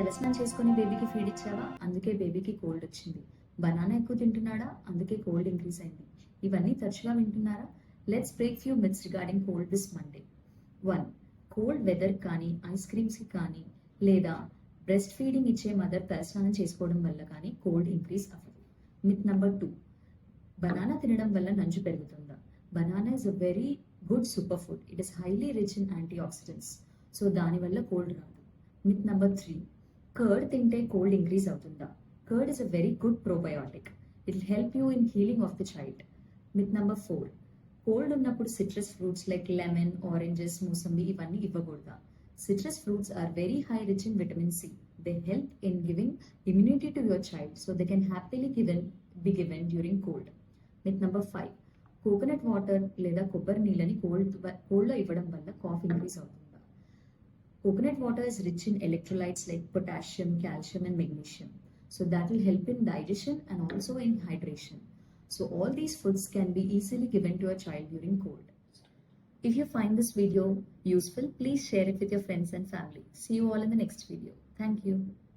తలస్నానం చేసుకొని బేబీకి ఫీడ్ ఇచ్చావా, అందుకే బేబీకి కోల్డ్ వచ్చింది. బనానా ఎక్కువ తింటున్నాడా, అందుకే కోల్డ్ ఇంక్రీజ్ అయింది. ఇవన్నీ తరచుగా వింటున్నారా? Let's break few myths regarding cold this Monday. 1. Cold weather కానీ, ఐస్ క్రీమ్స్ కానీ, లేదా బ్రెస్ట్ ఫీడింగ్ ఇచ్చే మదర్ తలస్నానం చేసుకోవడం వల్ల కానీ కోల్డ్ ఇంక్రీజ్ అవ్వదు. Myth number 2. బనానా తినడం వల్ల నంజు పెరుగుతుందా? Banana is a very good super food. It is highly rich in antioxidants. So దానివల్ల కోల్డ్ రాదు. Myth number 3. కర్డ్ తింటే కోల్డ్ ఇంక్రీజ్ అవుతుందా? Curd is a very good probiotic. It will help you in healing of the child. Myth number 4. Cold ఉన్నప్పుడు citrus fruits like lemon, oranges, mosambi ఇవన్నీ ఇవ్వకూడదా? Citrus fruits are very high rich in vitamin C. They help in giving immunity to your child, so they can happily be given during cold. Myth number 5. Coconut water లేదా కొబ్బరి నీళ్ళని కోల్డ్లో ఇవ్వడం వల్ల cough increase అవుతుందా? Coconut water is rich in electrolytes like potassium, calcium and magnesium. So that will help in digestion and also in hydration. So all these foods can be easily given to a child during cold. If you find this video useful, please share it with your friends and family. See you all in the next video. Thank you.